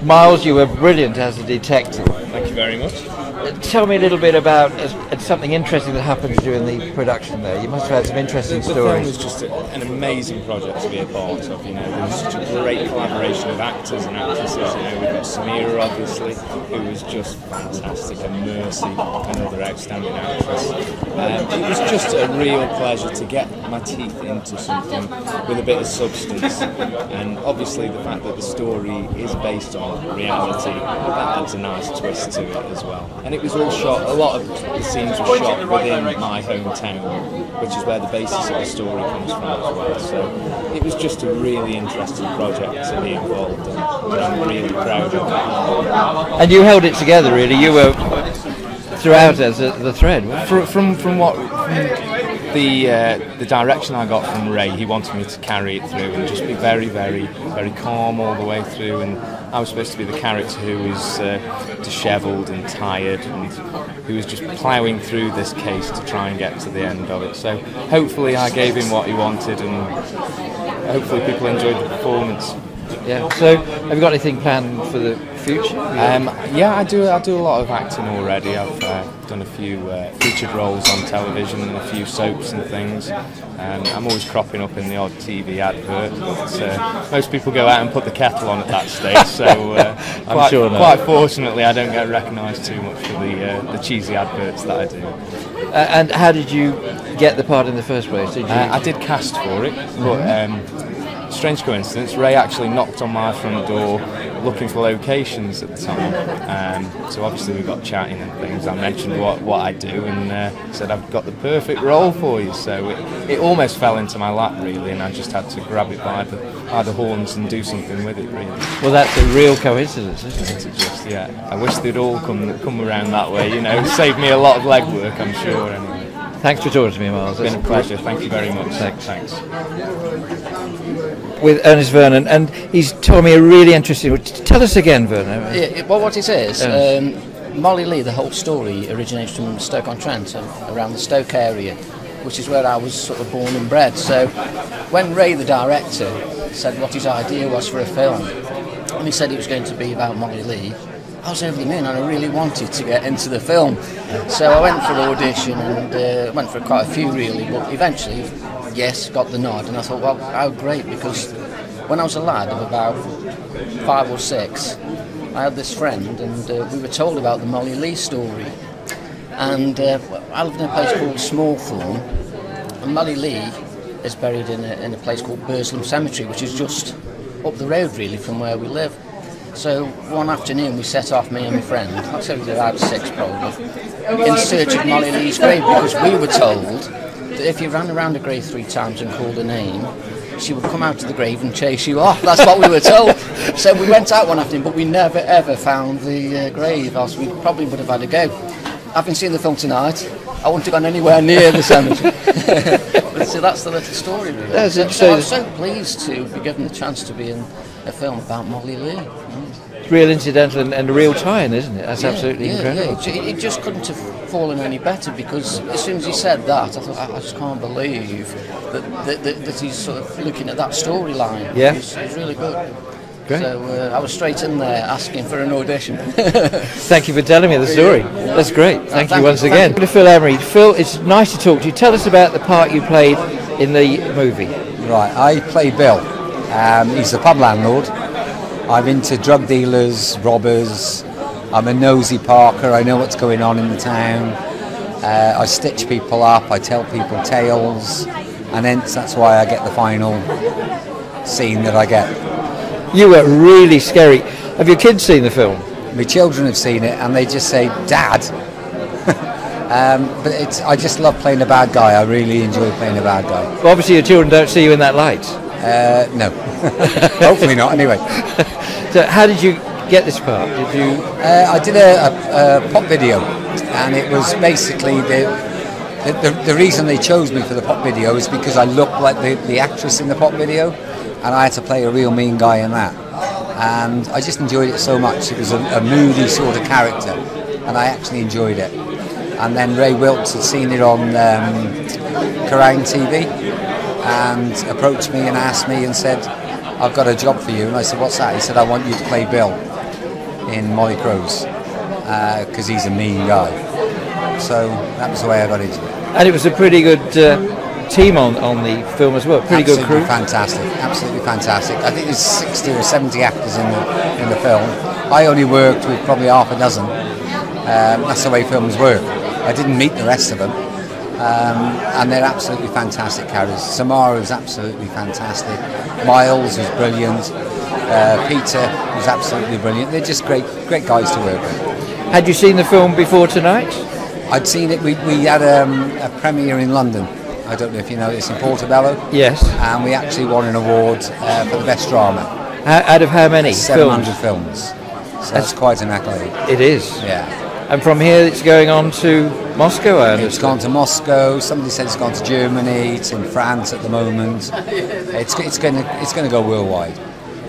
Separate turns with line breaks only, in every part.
Miles, you were brilliant as a detective.
Thank you very much.
Tell me a little bit about something interesting that happened during the production there. You must have had some interesting stories.
The film was just an amazing project to be a part of. You know, there was such a great collaboration of actors and actresses. You know, we've got Samira, obviously, who was just fantastic, and Mercy, another outstanding actress. It was just a real pleasure to get my teeth into something with a bit of substance, and obviously the fact that the story is based on reality, that adds a nice twist to it as well. And it was all shot, a lot of the scenes were shot within my hometown, which is where the basis of the story comes from as well. So it was just a really interesting project to be involved in, and I'm really proud of it.
And you held it together, really. You were throughout as the thread.
From what the direction I got from Ray, he wanted me to carry it through and just be very, very, very calm all the way through. And I was supposed to be the character who was dishevelled and tired, and who was just ploughing through this case to try and get to the end of it. So hopefully I gave him what he wanted, and hopefully people enjoyed the performance.
Yeah. So, have you got anything planned for the future?
Yeah, I do a lot of acting already. I've done a few featured roles on television and a few soaps and things. I'm always cropping up in the odd TV advert, but most people go out and put the kettle on at that stage. So quite fortunately, I don't get recognised too much for the cheesy adverts that I do.
And how did you get the part in the first place?
I did cast for it, but. Strange coincidence, Ray actually knocked on my front door looking for locations at the time. So obviously we got chatting and things. I mentioned what I do, and said I've got the perfect role for you. So it almost fell into my lap really, and I just had to grab it by the horns and do something with it really.
Well, that's a real coincidence, isn't it?
Just, yeah. I wish they'd all come around that way. You know, saved me a lot of legwork, I'm sure. Anyway.
Thanks for talking to me, Miles.
It's been a pleasure. Thank you very much.
Thanks. With Ernest Vernon, and he's told me a really interesting. Tell us again, Vernon.
Yeah, well, what it is, Molly Lee, the whole story originates from Stoke-on-Trent, around the Stoke area, which is where I was sort of born and bred. So when Ray, the director, said what his idea was for a film, and he said it was going to be about Molly Lee, I was over the moon, and I really wanted to get into the film. So I went for the audition and went for quite a few really, but eventually, yes, got the nod. And I thought, well, how great, because when I was a lad of about 5 or 6, I had this friend, and we were told about the Molly Lee story. And I lived in a place called Smallthorne, and Molly Lee is buried in a place called Haslem Cemetery, which is just up the road really from where we live. So one afternoon we set off, me and my friend, I'd say we were about 6 probably, in search of Molly Lee's grave, because we were told that if you ran around the grave 3 times and called her name, she would come out to the grave and chase you off. That's what we were told. So we went out one afternoon, but we never ever found the grave, else we probably would have had a go. Having seen the film tonight, I wouldn't have gone anywhere near the cemetery. So that's the little story really. So I'm so pleased to be given the chance to be in a film about Molly Lee.
Real incidental and a real tie-in, isn't it? That's absolutely incredible.
Yeah. It just couldn't have fallen any better, because as soon as he said that, I thought, I just can't believe that he's sort of looking at that storyline.
Yeah.
It's really good.
Great.
So I was straight in there asking for an audition.
Thank you for telling me the story. That's great. Thank you once again. Phil Emery. Phil, it's nice to talk to you. Tell us about the part you played in the movie.
Right, I play Bill. He's the pub landlord. I'm into drug dealers, robbers. I'm a nosy Parker. I know what's going on in the town. I stitch people up. I tell people tales, and hence that's why I get the final scene that I get.
You were really scary. Have your kids seen the film?
My children have seen it, and they just say, "Dad." But I just love playing a bad guy. I really enjoy playing a bad guy.
Well, obviously your children don't see you in that light.
No. Hopefully not, anyway.
So how did you get this part? Did you?
I did a pop video, and it was basically the reason they chose me for the pop video is because I looked like the actress in the pop video, and I had to play a real mean guy in that. And I just enjoyed it so much. It was a moody sort of character, and I actually enjoyed it. And then Ray Wilkes had seen it on Kerrang TV and approached me and asked me and said, "I've got a job for you." And I said, "What's that?" He said, "I want you to play Bill." in Mollycrows because he's a mean guy. So that was the way I got into it.
And it was a pretty good team on the film as well. Pretty good crew.
Fantastic, absolutely fantastic. I think there's 60 or 70 actors in the film. I only worked with probably half a dozen. That's the way films work. I didn't meet the rest of them. And they're absolutely fantastic characters. Samara was absolutely fantastic. Miles was brilliant. Peter was absolutely brilliant. They're just great guys to work with.
Had you seen the film before tonight?
I'd seen it. We had a premiere in London. I don't know if you know this, in Portobello.
Yes.
And we actually won an award for the best drama.
Out of how many?
700 films. So that's quite an accolade.
It is.
Yeah.
And from here it's going on to Moscow, I understand.
It's gone to Moscow. Somebody said it's gone to Germany. It's in France at the moment. It's going to go worldwide.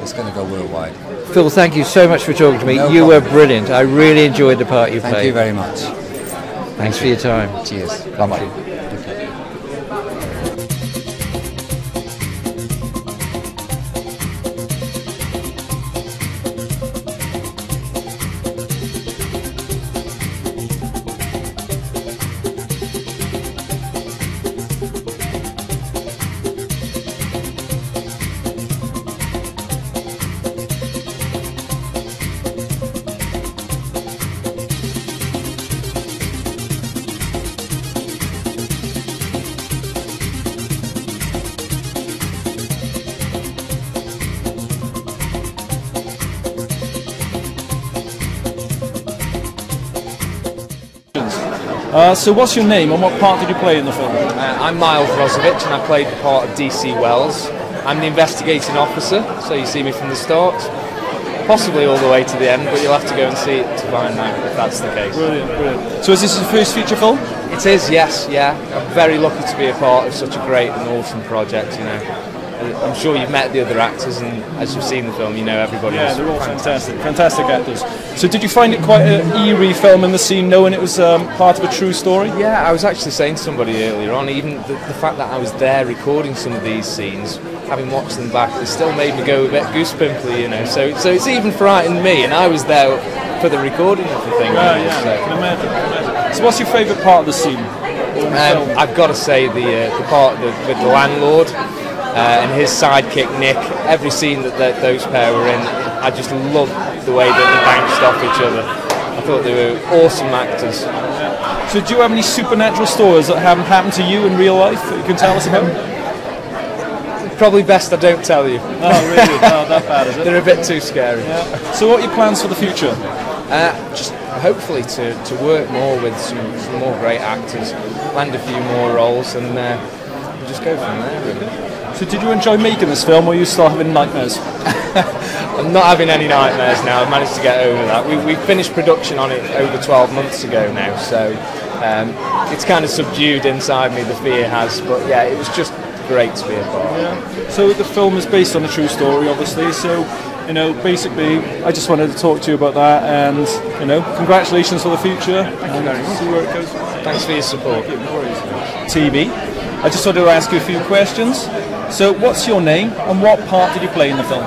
It's going to go worldwide.
Phil, thank you so much for talking to me.
No
you
problem.
were brilliant. I really enjoyed the part you played.
Thank you very much.
Thanks for your time.
Cheers. Bye-bye.
So what's your name and what part did you play in the film?
I'm Miles Rosovich and I played the part of DC Wells. I'm the investigating officer, so you see me from the start, possibly all the way to the end, but you'll have to go and see it to find out if that's the case.
Brilliant, brilliant. So is this your first feature film?
It is, yes, yeah. I'm very lucky to be a part of such a great and awesome project, you know. I'm sure you've met the other actors, and as you've seen the film, you know everybody.
Yeah, they're all fantastic actors. So did you find it quite an eerie film in the scene, knowing it was part of a true story?
Yeah, I was actually saying to somebody earlier on, even the fact that I was there recording some of these scenes, having watched them back, it still made me go a bit goosepimply, you know. So it's even frightened me, and I was there for the recording of the thing.
Yeah, so. I can imagine. So what's your favourite part of the scene?
I've got to say the part with the landlord. And his sidekick Nick, every scene that those pair were in, I just loved the way that they bounced off each other. I thought they were awesome actors.
So do you have any supernatural stories that haven't happened to you in real life that you can tell us about?
Probably best I don't tell you.
Oh really? Oh, that bad is it?
They're a bit too scary.
Yeah. So what are your plans for the future?
Just hopefully to work more with some more great actors, land a few more roles, and just go from there really.
So did you enjoy making this film, or are you still having nightmares?
I'm not having any nightmares now. I've managed to get over that. We finished production on it over 12 months ago now, so it's kind of subdued inside me, the fear has, but yeah, it was just great to be a part.
Yeah. So the film is based on a true story, obviously, so you know, basically I just wanted to talk to you about that, and you know, congratulations for the future.
Thank you very much.
See where it goes.
Thanks for your support.
TV. I just wanted to ask you a few questions. So what's your name and what part did you play in the film?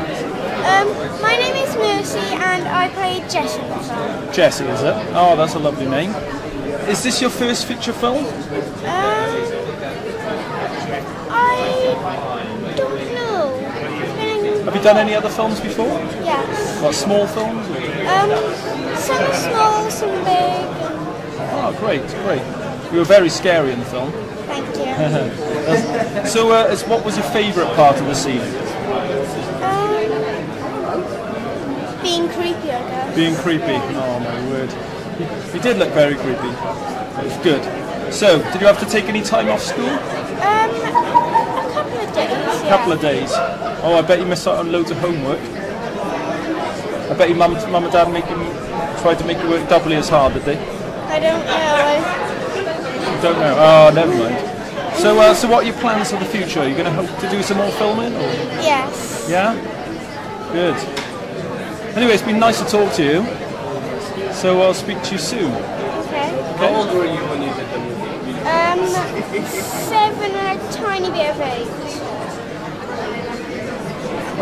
My name is Mercy and I played Jess in the film.
Jessie, is it? Oh, that's a lovely name. Is this your first feature film?
I don't know.
Have you done any other films before?
Yes.
What, small films?
Some are small, some big.
Oh, great, great. You were very scary in the film.
Thank you.
So, what was your favourite part of the scene?
Being creepy, I guess.
Being creepy. Oh my word. You did look very creepy. That was good. So, did you have to take any time off school?
A couple of days.
A couple of days. Oh, I bet you missed out on loads of homework. I bet your mum and dad tried to make you work doubly as hard, did they?
I don't know.
Don't know. Oh, never mind. So, so what are your plans for the future? Are you going to hope to do some more filming? Or?
Yes.
Yeah? Good. Anyway, it's been nice to talk to you. So I'll speak to you soon.
Okay.
How
old were you when you did the movie?
7 and a tiny bit of 8.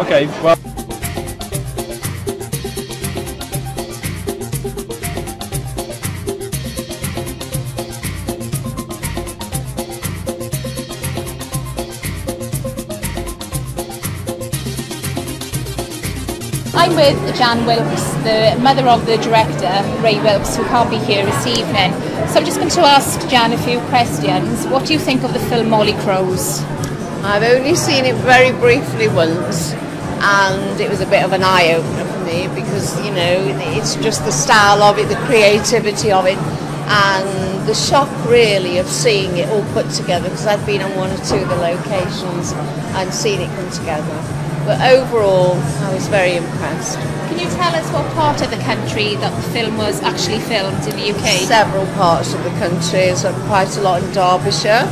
Okay, well...
I'm with Jan Wilkes, the mother of the director, Ray Wilkes, who can't be here this evening. So I'm just going to ask Jan a few questions. What do you think of the film Mollycrows?
I've only seen it very briefly once, and it was a bit of an eye-opener for me because, you know, it's just the style of it, the creativity of it, and the shock really of seeing it all put together, because I've been on one or two of the locations and seen it come together. But overall, I was very impressed.
Can you tell us what part of the country that the film was actually filmed in the UK?
Several parts of the country, so quite a lot in Derbyshire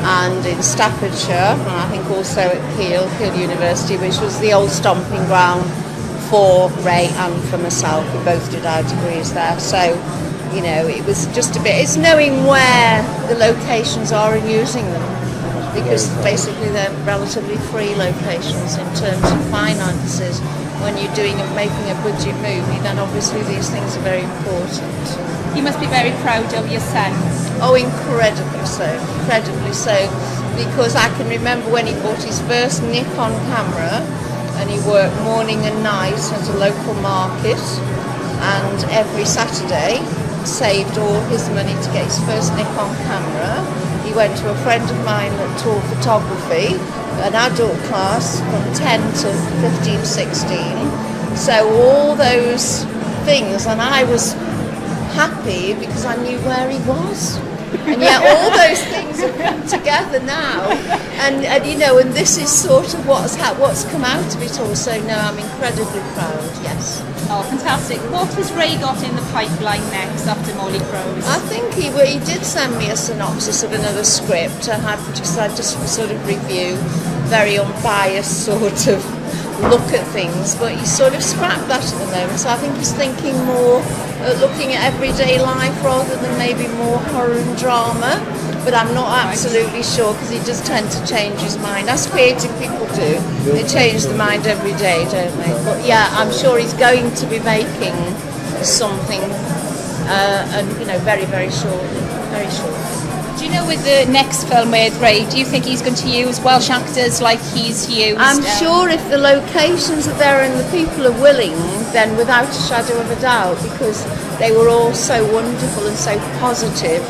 and in Staffordshire, and I think also at Keele University, which was the old stomping ground for Ray and for myself. We both did our degrees there, so you know, it was just a bit, it's knowing where the locations are and using them, because basically they're relatively free locations in terms of finances. When you're making a budget movie, then obviously these things are very important.
You must be very proud of your son.
Oh, incredibly so, because I can remember when he bought his first Nikon camera, and he worked morning and night at a local market, and every Saturday saved all his money to get his first Nikon camera. He went to a friend of mine that taught photography, an adult class from 10 to 15, 16. So all those things, and I was happy because I knew where he was. And yet all those things have come together now, and you know, and this is sort of what's come out of it all. So no, I'm incredibly proud. Yes.
Oh, fantastic! What has Ray got in the pipeline next after Mollycrows?
I think he did send me a synopsis of another script, and I just sort of review, very unbiased sort of look at things, but he's sort of scrapped that at the moment. So I think he's thinking more, looking at everyday life rather than maybe more horror and drama. But I'm not absolutely sure, because he does tend to change his mind, as creative people do. They change their mind every day, don't they? But yeah, I'm sure he's going to be making something, and you know, very, very shortly. Very shortly.
Do you know, with the next film with Ray, do you think he's going to use Welsh actors like he's used?
I'm sure if the locations are there and the people are willing, then without a shadow of a doubt, because they were all so wonderful and so positive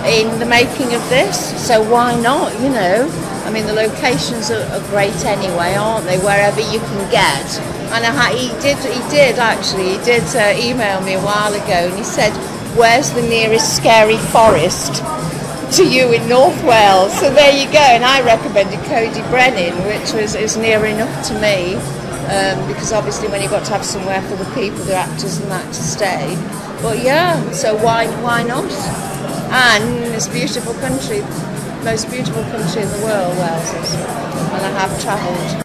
in the making of this, so why not, you know? I mean, the locations are great anyway, aren't they, wherever you can get. And he did actually email me a while ago, and he said, where's the nearest scary forest to you in North Wales? So there you go, and I recommended Cody Brennan, which is near enough to me, because obviously when you've got to have somewhere for the people, the actors and that, to stay. But yeah, so why not? And this beautiful country, most beautiful country in the world, Wales is, and I have travelled.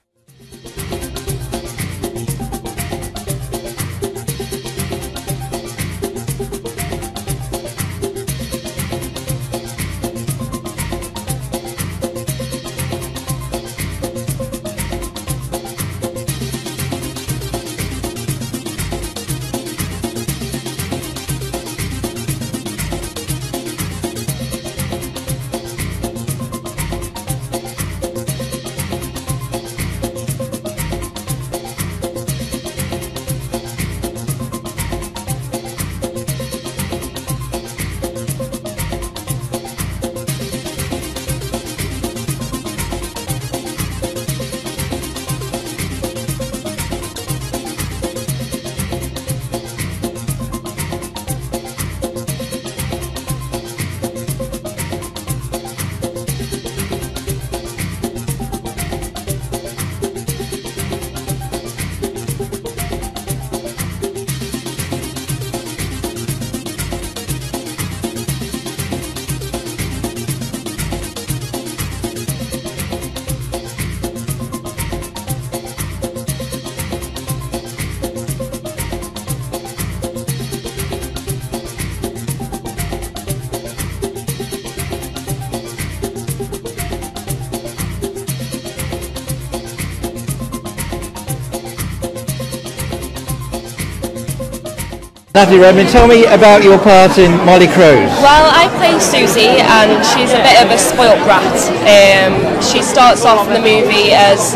Natalie Redmond, tell me about your part in Mollycrows.
Well, I play Susie, and she's a bit of a spoilt brat. She starts off in the movie as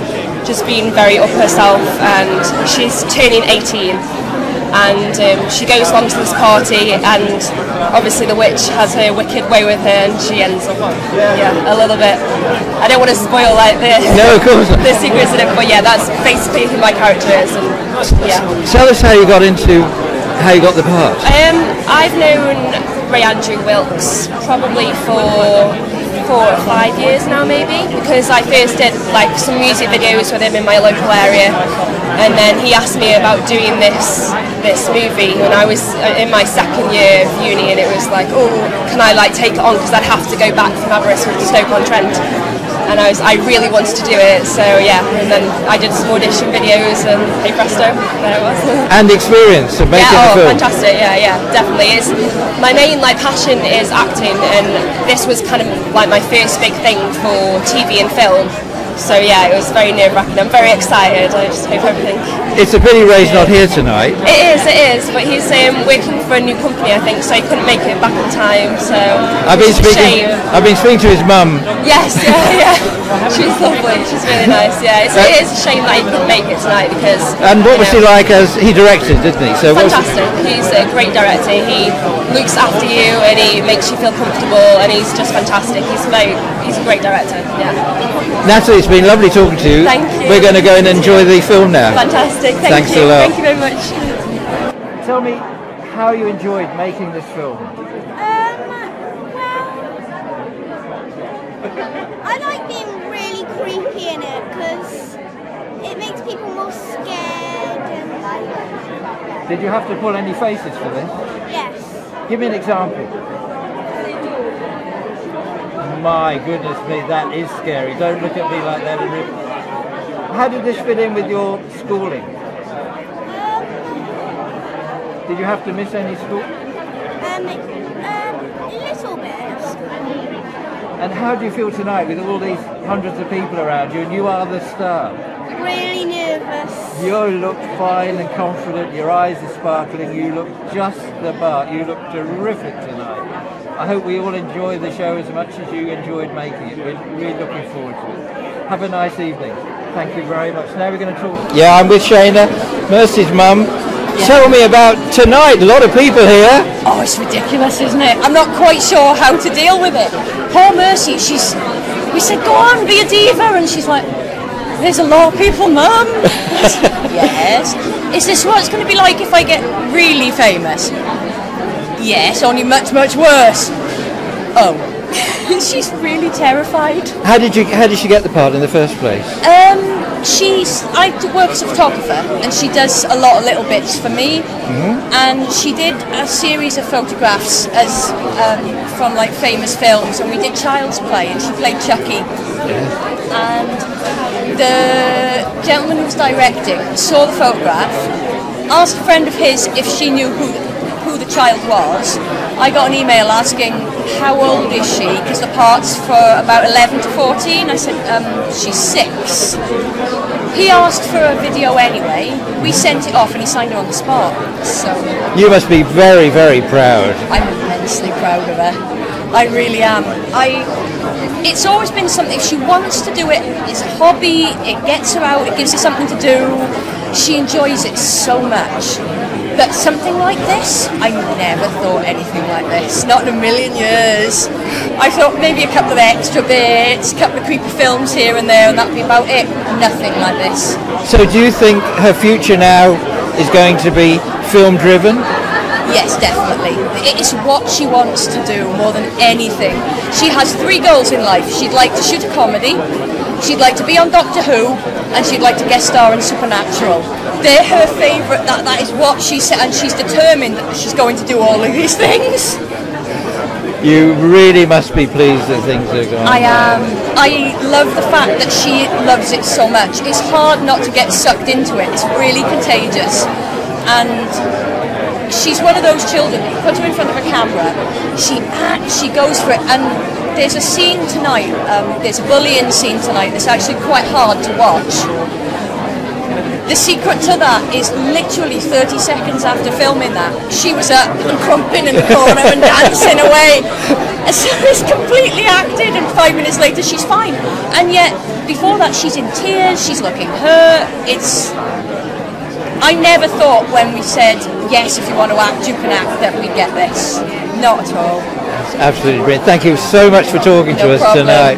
just being very up herself, and she's turning 18. And she goes along to this party, and obviously the witch has her wicked way with her, and she ends up, a little bit. I don't want to spoil like the the secrets in it, but yeah, that's basically who my character is. And
tell us how you got the part.
I've known Ray Andrew Wilkes probably for 4 or 5 years now, maybe, because I first did like some music videos with him in my local area, and then he asked me about doing this movie when I was in my 2nd year of uni, and it was like, oh, can I like take it on, because I'd have to go back from Aberystwyth to Stoke-on-Trent, and I really wanted to do it, so yeah, and then I did some audition videos, and hey presto, there it was.
And experience of making a film.
Fantastic, yeah, definitely. It's my main like passion is acting, and this was kind of like my first big thing for TV and film. So yeah, it was very nerve-wracking. I'm very excited. I just hope everything.
It's a pity Ray's not here tonight.
It is. But he's working for a new company, I think, so he couldn't make it back in time. So
I've been speaking to his mum.
Yes, yeah. She's lovely. She's really nice. Yeah, it is a shame that he couldn't make it tonight because.
And what was he like as he directed, didn't he? So
fantastic. He's a great director. He looks after you and he makes you feel comfortable, and he's just fantastic. He's a great director. Yeah.
Natalie, it's been lovely talking to you.
Thank you.
We're going to go and enjoy the film now.
Fantastic.
Thanks
you.
a lot.
Thank you very much.
Tell me how you enjoyed making this film.
I like being really creepy in it because it makes people more scared and like.
Did you have to pull any faces for this?
Yes.
Give me an example. My goodness me, that is scary. Don't look at me like that. How did this fit in with your schooling? Did you have to miss any school?
A little bit.
And how do you feel tonight with all these hundreds of people around you, and you are the star?
Really nervous.
You look fine and confident, your eyes are sparkling, you look just the part, you look terrific tonight. I hope we all enjoy the show as much as you enjoyed making it. We're really looking forward to it. Have a nice evening. Thank you very much. Now we're going to talk. Yeah, I'm with Shayna, Mercy's mum. Yeah. Tell me about tonight. A lot of people here.
Oh, it's ridiculous, isn't it? I'm not quite sure how to deal with it. Poor Mercy, we said, go on, be a diva, and she's like, there's a lot of people, mum. Yes. Is this what it's going to be like if I get really famous? Yes, only much, much worse. Oh. She's really terrified.
How did she get the part in the first place?
I work as a photographer, and she does a lot of little bits for me. And she did a series of photographs as from like famous films, and we did Child's Play, and she played Chucky. And the gentleman who was directing saw the photograph, asked a friend of his if she knew who the child was. I got an email asking how old is she, because the part's for about 11 to 14. I said, she's 6. He asked for a video anyway. We sent it off and he signed her on the spot. So
you must be very, very proud.
I'm immensely proud of her. I really am. It's always been something, she wants to do it, it's a hobby, it gets her out, it gives her something to do, she enjoys it so much. But something like this, I never thought anything like this, not in a million years. I thought maybe a couple of extra bits, a couple of creepy films here and there, and that'd be about it. Nothing like this.
So do you think her future now is going to be film driven?
Yes, definitely. It's what she wants to do more than anything. She has 3 goals in life. She'd like to shoot a comedy, she'd like to be on Doctor Who, and she'd like to guest star in Supernatural. They're her favourite, that is what she said, and she's determined that she's going to do all of these things.
You really must be pleased that things are going.
I am. I love the fact that she loves it so much. It's hard not to get sucked into it. It's really contagious. And she's one of those children, you put her in front of a camera, she goes for it. And there's a scene tonight, there's a bullying scene tonight that's actually quite hard to watch. The secret to that is literally 30 seconds after filming that, she was up and crumping in the corner and dancing away. And so it's completely acted, and 5 minutes later she's fine. And yet, before that, she's in tears, she's looking hurt. I never thought when we said, yes, if you want to act, you can act, that we'd get this. Not at all.
That's absolutely brilliant. Thank you so much for talking to us tonight.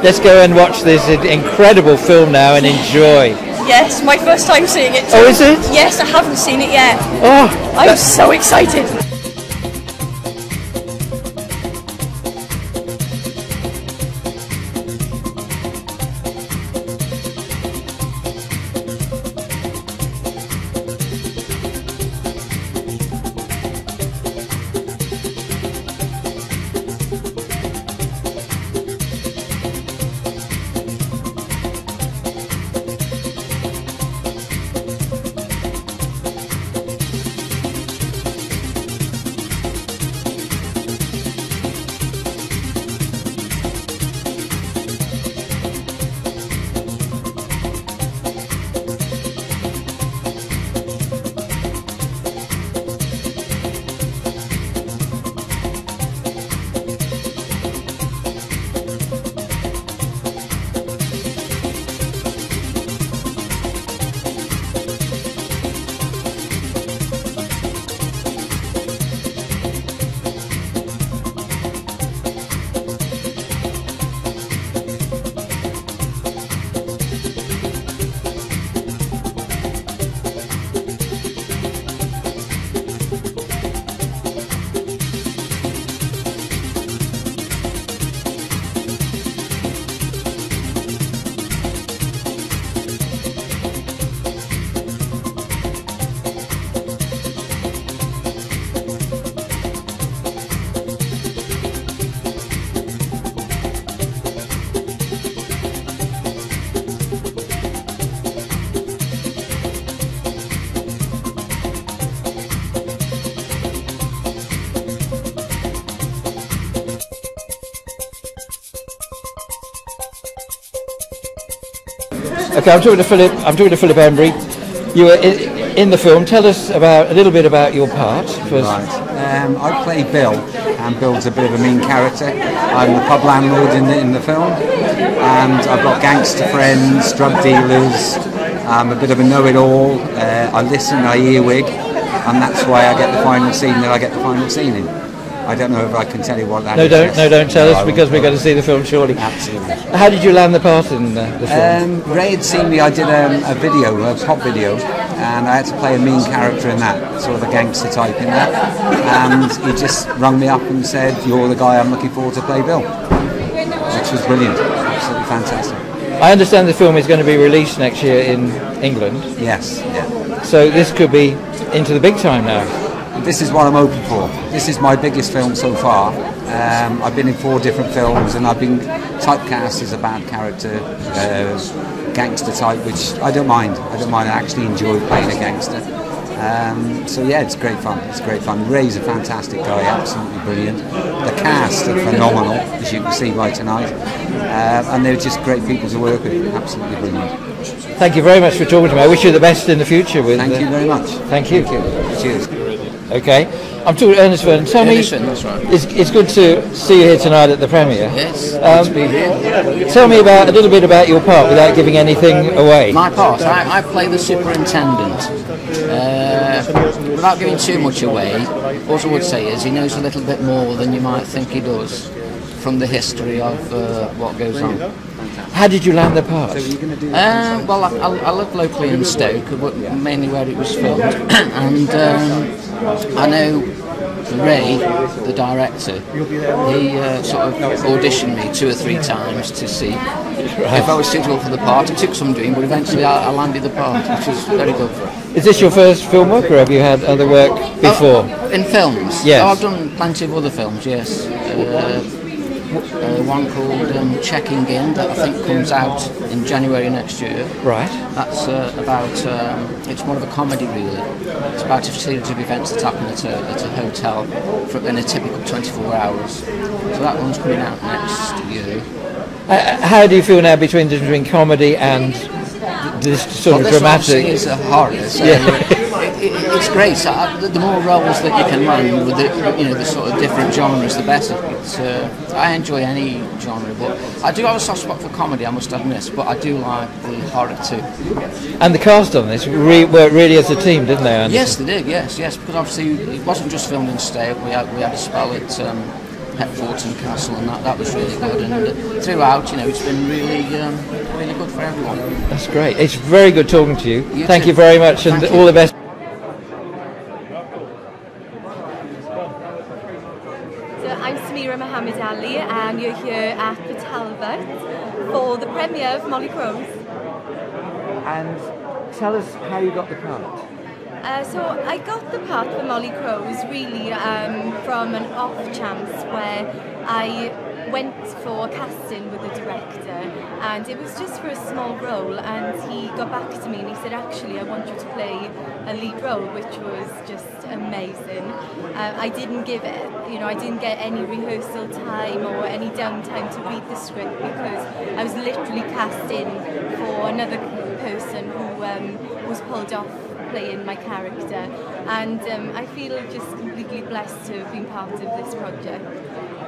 Let's go and watch this incredible film now and enjoy.
Yes, my first time seeing it too.
Oh, is it?
Yes, I haven't seen it yet.
Oh,
I'm so excited.
Okay, I'm talking to Philip. Embry. You were in the film. Tell us a little bit about your part first.
Right. I play Bill, and Bill's a bit of a mean character. I'm the pub landlord in the film, and I've got gangster friends, drug dealers. I'm a bit of a know-it-all. I listen, I earwig, and that's why I get the final scene that I get the final scene in. I don't know if I can tell you what that is.
Don't tell us, because we're going to see the film shortly.
Absolutely.
How did you land the part in the film?
Ray had seen me. I did a pop video, and I had to play a mean character in that, sort of a gangster type in that. And he just rung me up and said, "You're the guy I'm looking forward to play Bill," which was brilliant, absolutely fantastic.
I understand the film is going to be released next year in England.
Yes. Yeah.
So this could be into the big time now.
This is what I'm hoping for. This is my biggest film so far. I've been in 4 different films, and I've been typecast as a bad character, gangster type, which I don't mind. I actually enjoy playing a gangster. So yeah, it's great fun. Ray's a fantastic guy, absolutely brilliant. The cast are phenomenal, as you can see by tonight, and they're just great people to work with. Absolutely brilliant.
Thank you very much for talking to me. I wish you the best in the future.
Thank you very much.
Thank you.
Cheers.
Okay, I'm talking to Ernest Vernon. Tell me,
that's right.
It's good to see you here tonight at the premiere.
Yes, good to be here.
Tell me a little bit about your part without giving anything away.
My part, I play the superintendent. Without giving too much away, all I would say is he knows a little bit more than you might think he does from the history of what goes on.
How did you land the part?
Well, I live locally in Stoke, mainly where it was filmed, and I know Ray, the director, he sort of auditioned me 2 or 3 times to see if I was suitable for the part. It took some doing, but eventually I landed the part, which was very good.
Is this your first film work, or have you had other work before?
In films?
Yes.
I've done plenty of other films, yes. One called Checking In, that I think comes out in January next year.
Right.
That's about, it's more of a comedy really. It's about a series of events that happen at a hotel in a typical 24 hours. So that one's coming out next year.
How do you feel now between comedy and this sort of dramatic.
Is a horror. So it's great. So the more roles that you can run with the sort of different genres, the better. I enjoy any genre, but I do have a soft spot for comedy, I must admit. But I do like the horror too.
And the cast on this worked really as a team, didn't they, Anderson?
Yes, they did. Yes, because obviously it wasn't just filmed in Stoke. We had a spell at Petforton Castle, and that was really good. And throughout, it's been really good for everyone.
That's great. It's very good talking to you. Thank
too.
you very much, and all the best.
So I'm Samira Mohammed Ali, and you're here at the Talbot for the premiere of Mollycrows.
And tell us how you got the part.
So I got the part for Mollycrows really from an off chance where I went for a casting with the director, and it was just for a small role, and he got back to me and he said, actually I want you to play a lead role, which was just amazing. I didn't give it, I didn't get any rehearsal time or any downtime to read the script because I was literally cast in for another person who was pulled off playing my character, and I feel just completely blessed to have been part of this project.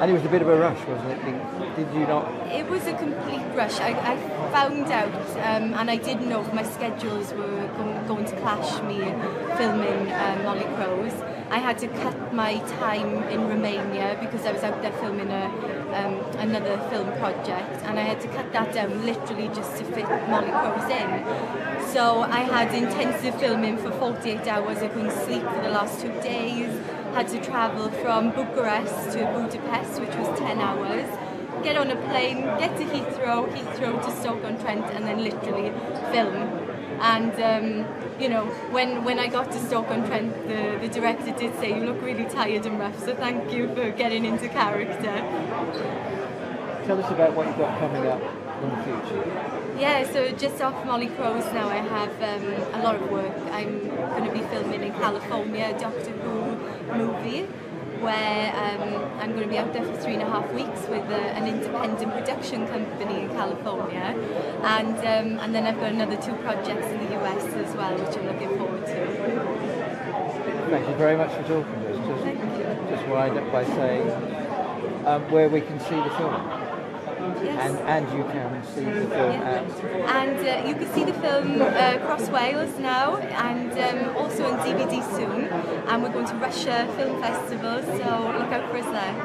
And it was a bit of a rush, wasn't it? Did you not?
It was a complete rush. I found out, and I didn't know if my schedules were going to clash me filming Mollycrows. I had to cut my time in Romania because I was out there filming another film project, and I had to cut that down literally just to fit Mollycrows in. So I had intensive filming for 48 hours. I couldn't sleep for the last 2 days. Had to travel from Bucharest to Budapest, which was 10 hours. Get on a plane, get to Heathrow to Stoke-on-Trent, and then literally film. And when I got to Stoke-on-Trent, the director did say, you look really tired and rough, so thank you for getting into character.
Tell us about what you've got coming up in the future.
Yeah, so just off Mollycrows now, I have a lot of work. I'm going to be filming in California, a Doctor Who movie, where I'm going to be out there for 3.5 weeks with an independent production company in California, and then I've got another 2 projects in the US as well, which I'm looking forward to.
Thank you very much for talking to us. Just wind up by saying where we can see the film.
Yes.
And you can see the film
And you can see the film across Wales now, and also in DVD soon. And we're going to Russia Film Festival, so look out for us there.